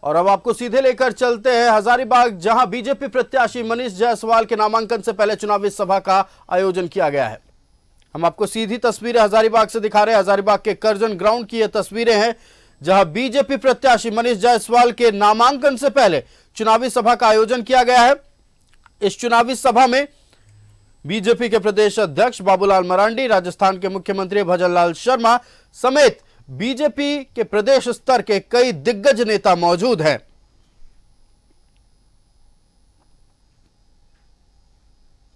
और अब आपको सीधे लेकर चलते हैं हजारीबाग, जहां बीजेपी प्रत्याशी मनीष जायसवाल के नामांकन से पहले चुनावी सभा का आयोजन किया गया है। हम आपको सीधी तस्वीरें हजारीबाग से दिखा रहे हैं। हजारीबाग के करजन ग्राउंड की ये तस्वीरें हैं, जहां बीजेपी प्रत्याशी मनीष जायसवाल के नामांकन से पहले चुनावी सभा का आयोजन किया गया है। इस चुनावी सभा में बीजेपी के प्रदेश अध्यक्ष बाबूलाल मरांडी, राजस्थान के मुख्यमंत्री भजनलाल शर्मा समेत बीजेपी के प्रदेश स्तर के कई दिग्गज नेता मौजूद हैं।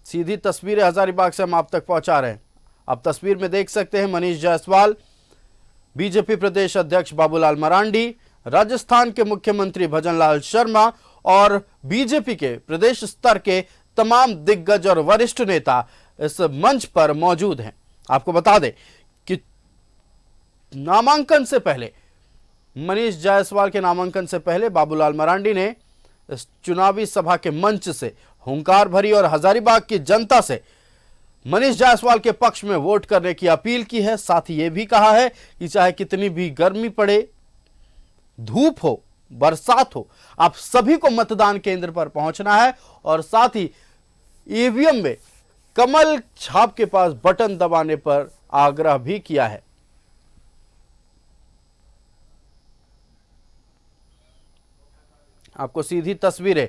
सीधी तस्वीरें हजारीबाग से हम आप तक पहुंचा रहे हैं। आप तस्वीर में देख सकते हैं मनीष जायसवाल, बीजेपी प्रदेश अध्यक्ष बाबूलाल मरांडी, राजस्थान के मुख्यमंत्री भजनलाल शर्मा और बीजेपी के प्रदेश स्तर के तमाम दिग्गज और वरिष्ठ नेता इस मंच पर मौजूद हैं। आपको बता दें कि नामांकन से पहले मनीष जायसवाल के नामांकन से पहले बाबूलाल मरांडी ने इस चुनावी सभा के मंच से हुंकार भरी और हजारीबाग की जनता से मनीष जायसवाल के पक्ष में वोट करने की अपील की है। साथ ही यह भी कहा है कि चाहे कितनी भी गर्मी पड़े, धूप हो, बरसात हो, आप सभी को मतदान केंद्र पर पहुंचना है और साथ ही ईवीएम में कमल छाप के पास बटन दबाने पर आग्रह भी किया है। आपको सीधी तस्वीरें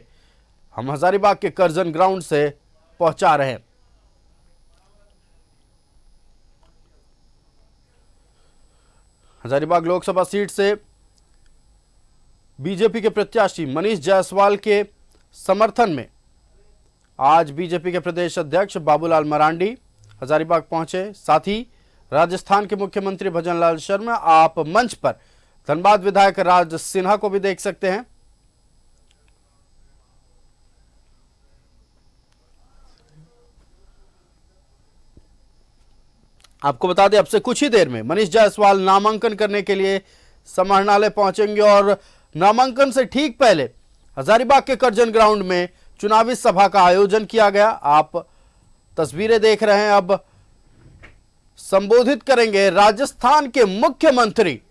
हम हजारीबाग के करजन ग्राउंड से पहुंचा रहे हैं। हजारीबाग लोकसभा सीट से बीजेपी के प्रत्याशी मनीष जायसवाल के समर्थन में आज बीजेपी के प्रदेश अध्यक्ष बाबूलाल मरांडी हजारीबाग पहुंचे। साथ ही राजस्थान के मुख्यमंत्री भजनलाल शर्मा, आप मंच पर धनबाद विधायक राज सिन्हा को भी देख सकते हैं। आपको बता दें, अब से कुछ ही देर में मनीष जायसवाल नामांकन करने के लिए समाहरणालय पहुंचेंगे और नामांकन से ठीक पहले हजारीबाग के करजन ग्राउंड में चुनावी सभा का आयोजन किया गया। आप तस्वीरें देख रहे हैं। अब संबोधित करेंगे राजस्थान के मुख्यमंत्री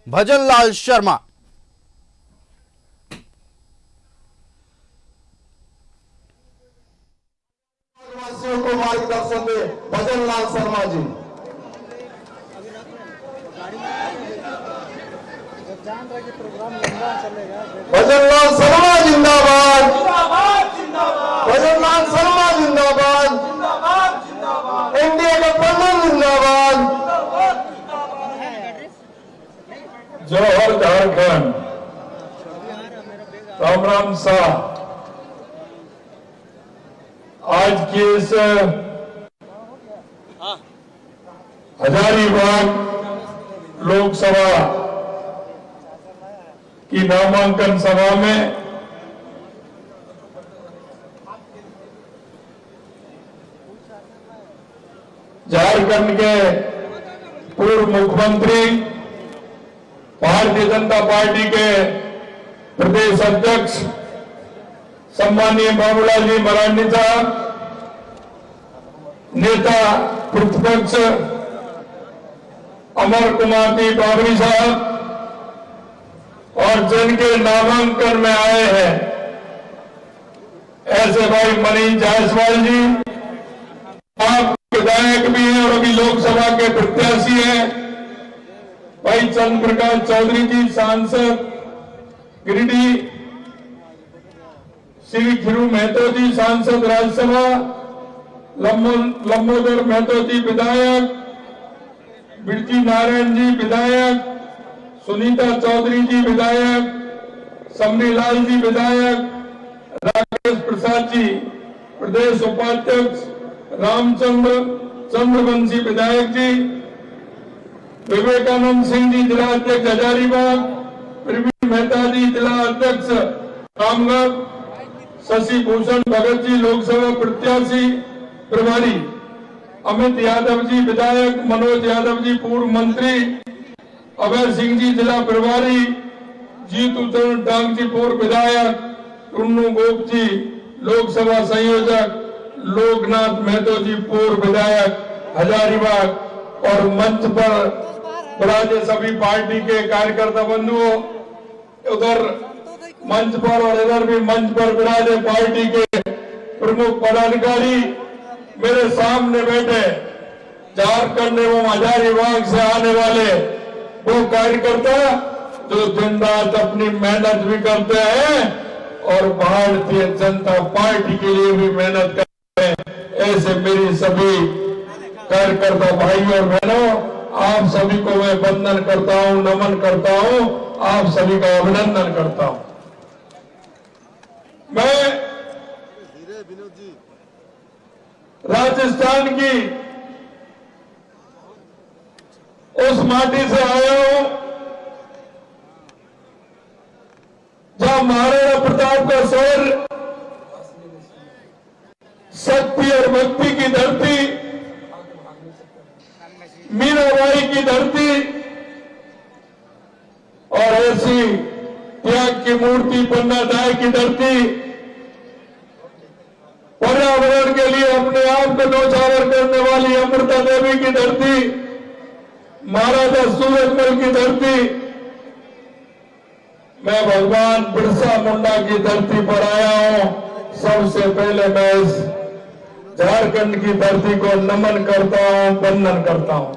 भजनलाल शर्मा। को मार्गदर्शन दे भजनलाल शर्मा जी। भजनलाल शर्मा जिंदाबाद, भजनलाल शर्मा जिंदाबाद, एनडीए गठबंधन जिंदाबाद। जौहर झारखंड, राम राम शाह। आज की इस हजारीबाग लोकसभा की नामांकन सभा में झारखंड के पूर्व मुख्यमंत्री, भारतीय जनता पार्टी के प्रदेश अध्यक्ष सम्मानीय बाबूलाल जी मरांडी साहब, नेता प्रतिपक्ष अमर कुमार जी बाबरी साहब और जिनके नामांकन में आए हैं ऐसे भाई मनीष जायसवाल जी, आप विधायक भी हैं और अभी लोकसभा के प्रत्याशी हैं, भाई चंद्र प्रकाश चौधरी जी सांसद गिरिडीह, श्री खिरू महतो जी सांसद राज्यसभा, लंबोदर महतो जी विधायक, बिरजी नारायण जी विधायक, सुनीता चौधरी जी विधायक, समरीलाल जी विधायक, राकेश प्रसाद जी प्रदेश उपाध्यक्ष, रामचंद्र चंद्रवंशी विधायक जी, विवेकानंद सिंह जी जिला अध्यक्ष हजारीबाग, प्रवीण मेहता जी जिला अध्यक्ष रामगढ़, शशि भूषण भगत जी लोकसभा प्रत्याशी प्रभारी, अमित यादव जी विधायक, मनोज यादव जी पूर्व मंत्री, अभय सिंह जी जिला प्रभारी, जीतू चरण डांग जी पूर्व विधायक, टुन्नू गोप जी लोकसभा संयोजक, लोकनाथ महतो जी पूर्व विधायक हजारीबाग और मंच पर विराजे सभी पार्टी के कार्यकर्ता बंधुओं, उधर मंच पर और इधर भी मंच पर विराजे पार्टी के प्रमुख पदाधिकारी मेरे सामने बैठे, झारखंड एवं हजारीबाग से आने वाले वो कार्यकर्ता जो दिन रात अपनी मेहनत भी करते हैं और भारतीय जनता पार्टी के लिए भी मेहनत करते हैं। ऐसे मेरी सभी कार्यकर्ता भाई और बहनों, आप सभी को मैं वंदन करता हूं, नमन करता हूं, आप सभी का अभिनंदन करता हूं। मैं राजस्थान की उस माटी से आया हूं जहां महाराणा प्रताप का शहर, शक्ति और भक्ति की धरती, मीराबाई की धरती और ऐसी त्याग की मूर्ति पन्ना दाई की धरती, पर्यावरण के लिए अपने आप को न्यौछावर करने वाली अमृता देवी की धरती, महाराजा सूरजमल की धरती, मैं भगवान बिरसा मुंडा की धरती पर आया हूं। सबसे पहले मैं इस झारखंड की धरती को नमन करता हूं, वंदन करता हूं।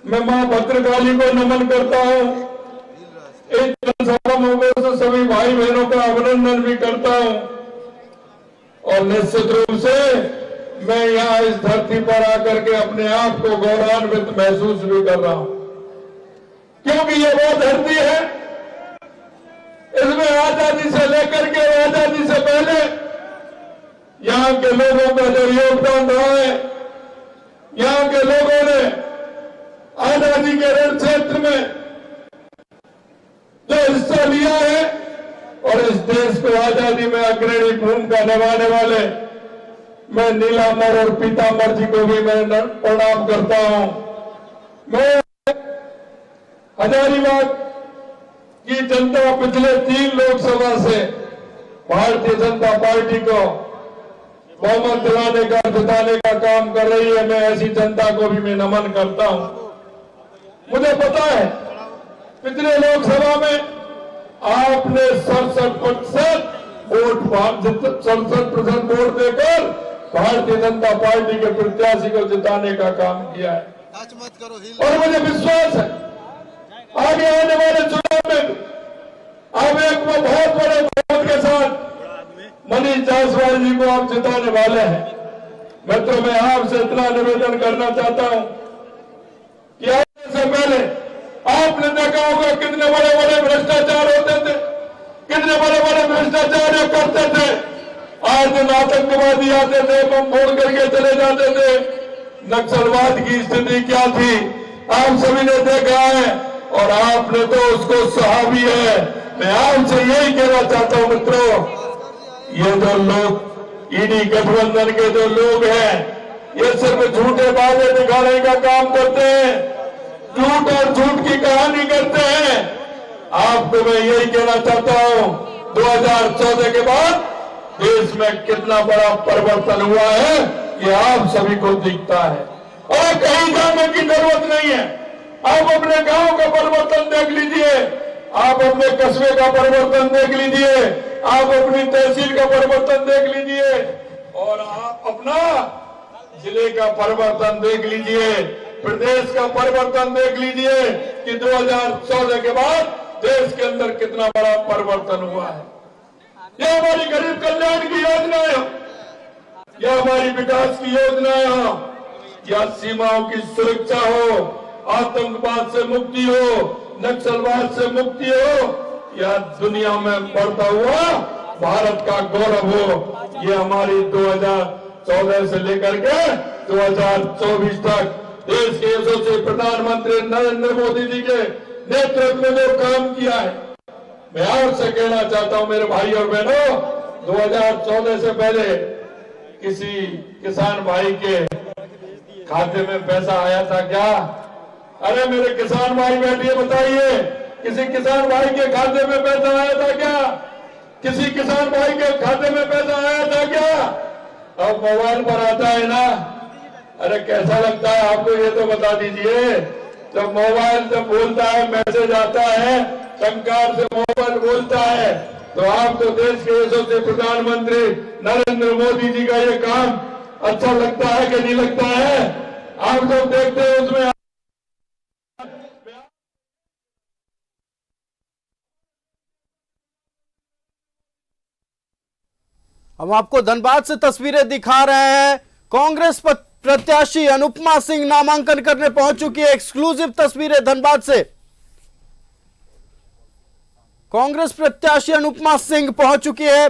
मैं मां भद्रकाली को नमन करता हूं। इस जनसभा में से सभी भाई बहनों का अभिनंदन भी करता हूं और निश्चित रूप से मैं यहां इस धरती पर आकर के अपने आप को गौरवान्वित महसूस भी कर रहा हूं, क्योंकि ये वो धरती है, इसमें आजादी से लेकर के आजादी से पहले यहां के लोगों का जो योगदान रहा है, यहां के लोगों ने आजादी के रण क्षेत्र में जो हिस्सा लिया है और इस देश को आजादी में अग्रणी भूमिका निभाने वाले मैं नीलांबर और पीतांबर जी को भी मैं प्रणाम करता हूं। मैं हजारीबाग की जनता पिछले 3 लोकसभा से भारतीय जनता पार्टी को बहुमत दिलाने का, जिताने का काम कर रही है। मैं ऐसी जनता को भी मैं नमन करता हूं। मुझे पता है पिछले लोकसभा में आपने 67% वोट 67% वोट देकर भारतीय जनता पार्टी के प्रत्याशी को जिताने का काम किया है और मुझे विश्वास है आगे आने वाले चुनाव में आप एक बहुत बड़े वोट के साथ मनीष जायसवाल जी को आप जिताने वाले हैं। मित्रों, मैं आपसे इतना निवेदन करना चाहता हूं कि आने से पहले आपने देखा होगा कितने बड़े बड़े भ्रष्टाचार होते थे, कितने बड़े बड़े भ्रष्टाचार करते थे। आज दिन आतंकवादी आते थे, बम फोड़ करके चले जाते थे। नक्सलवाद की स्थिति क्या थी आप सभी ने देखा है और आपने तो उसको सहा भी है। मैं आपसे यही कहना चाहता हूं मित्रों, ये जो लोग ईडी गठबंधन के जो लोग हैं, ये सिर्फ झूठे वादे दिखाने का काम करते हैं, झूठ और झूठ की कहानी करते हैं। आपको मैं यही कहना चाहता हूं, 2014 के बाद देश में कितना बड़ा परिवर्तन हुआ है ये आप सभी को दिखता है और कहीं जाने की जरूरत नहीं है। आप अपने गांव का परिवर्तन देख लीजिए, आप अपने कस्बे का परिवर्तन देख लीजिए, आप अपनी तहसील का परिवर्तन देख लीजिए और आप अपना जिले का परिवर्तन देख लीजिए, प्रदेश का परिवर्तन देख लीजिए कि 2014 के बाद देश के अंदर कितना बड़ा परिवर्तन हुआ है। यह हमारी गरीब कल्याण की योजनाएं हो, यह हमारी विकास की योजनाएं हो, या सीमाओं की सुरक्षा हो, आतंकवाद से मुक्ति हो, नक्सलवाद से मुक्ति हो, या दुनिया में बढ़ता हुआ भारत का गौरव हो, ये हमारी 2014 से लेकर के 2024 तक देश के यशस्वी प्रधानमंत्री नरेंद्र मोदी जी के नेतृत्व में जो काम किया है। मैं आपसे कहना चाहता हूं मेरे भाई और बहनों, 2014 से पहले किसी किसान भाई के खाते में पैसा आया था क्या? अरे मेरे किसान भाई बैठिए, बताइए, किसी किसान भाई के खाते में पैसा आया था क्या? किसी किसान भाई के खाते में पैसा आया था क्या? अब मोबाइल पर आता है ना। अरे कैसा लगता है आपको, ये तो बता दीजिए। जब मोबाइल जब बोलता है, मैसेज आता है, शंकर से मोबाइल बोलता है, तो आपको देश के यशस्वी प्रधानमंत्री नरेंद्र मोदी जी का ये काम अच्छा लगता है कि नहीं लगता है? आप जब देखते हैं उसमें हम आपको धनबाद से तस्वीरें दिखा रहे हैं। कांग्रेस प्रत्याशी अनुपमा सिंह नामांकन करने पहुंच चुकी है। एक्सक्लूसिव तस्वीरें धनबाद से। कांग्रेस प्रत्याशी अनुपमा सिंह पहुंच चुकी है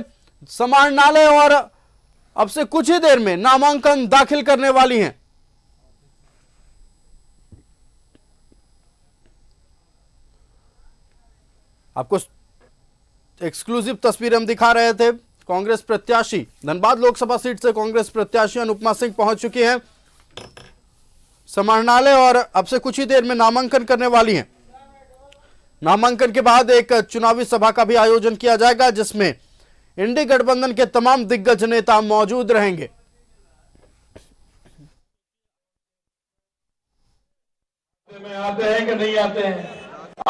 समाहरणालय और अब से कुछ ही देर में नामांकन दाखिल करने वाली हैं। आपको एक्सक्लूसिव तस्वीरें हम दिखा रहे थे। कांग्रेस प्रत्याशी धनबाद लोकसभा सीट से कांग्रेस प्रत्याशी अनुपमा सिंह पहुंच चुकी हैं समाहरणालय और अब से कुछ ही देर में नामांकन करने वाली हैं। नामांकन के बाद एक चुनावी सभा का भी आयोजन किया जाएगा जिसमें इंडी गठबंधन के तमाम दिग्गज नेता मौजूद रहेंगे। में आते हैं कि नहीं आते हैं?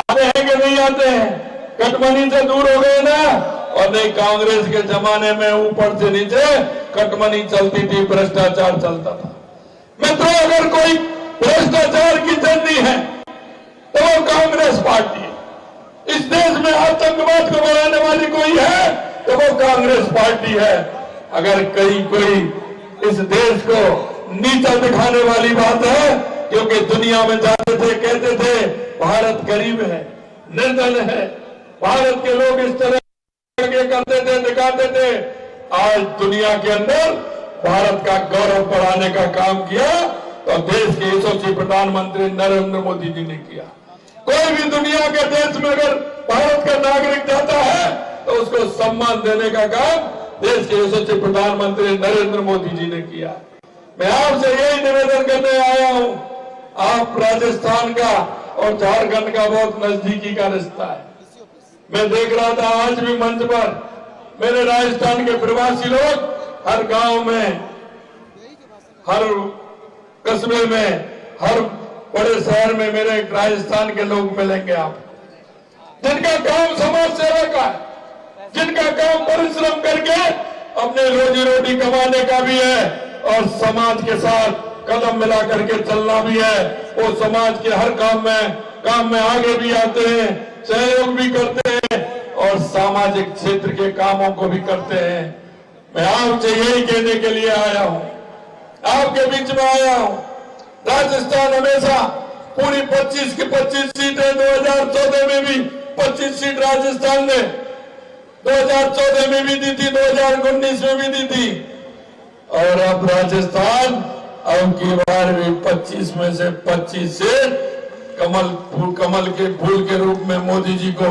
आते हैं कि नहीं आते हैं? कटमनी से दूर हो गए ना। और नहीं, कांग्रेस के जमाने में ऊपर से नीचे कटमनी चलती थी, भ्रष्टाचार चलता था। मित्रों, अगर कोई भ्रष्टाचार की जननी है तो वो कांग्रेस पार्टी है। इस देश में आतंकवाद को बढ़ाने वाली कोई है तो वो कांग्रेस पार्टी है। अगर कहीं कोई इस देश को नीचा दिखाने वाली बात है, क्योंकि दुनिया में जाते थे, कहते थे भारत गरीब है, निर्धन है, भारत के लोग इस तरह करते थे, दिखाते थे। आज दुनिया के अंदर भारत का गौरव बढ़ाने का काम किया तो देश के यशस्वी प्रधानमंत्री नरेंद्र मोदी जी ने किया। कोई भी दुनिया के देश में अगर भारत का नागरिक जाता है तो उसको सम्मान देने का काम देश के यशस्वी प्रधानमंत्री नरेंद्र मोदी जी ने किया। मैं आपसे यही निवेदन करने आया हूं। आप राजस्थान का और झारखंड का बहुत नजदीकी का रिश्ता है। मैं देख रहा था आज भी मंच पर मेरे राजस्थान के प्रवासी लोग हर गांव में, हर कस्बे में, हर बड़े शहर में मेरे राजस्थान के लोग मिलेंगे आप, जिनका काम समाज सेवा का है, जिनका काम परिश्रम करके अपने रोजी रोटी कमाने का भी है और समाज के साथ कदम मिला करके चलना भी है। वो समाज के हर काम में आगे भी आते हैं, सहयोग भी करते हैं और सामाजिक क्षेत्र के कामों को भी करते हैं। मैं आपसे यही कहने के लिए आया हूं, आपके बीच में आया हूं। राजस्थान हमेशा पूरी 25 की 25 सीटें 2014 में भी 25 सीट राजस्थान ने 2014 में भी दी थी, 2019 में भी दी थी। और अब राजस्थान अब की बार भी 25 में से 25 सीट कमल के फूल के रूप में मोदी जी को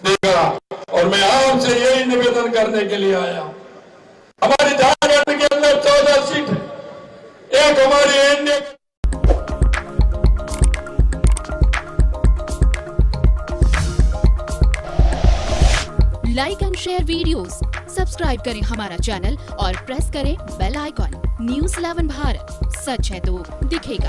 देगा। और मैं आपसे यही निवेदन करने के लिए आया हूं। हमारी झारखंड के अंदर 14 सीट है, एक हमारी NDA. Like and share videos, subscribe करें हमारा चैनल और प्रेस करें बेल आइकॉन। न्यूज़ 11 भारत, सच है तो दिखेगा।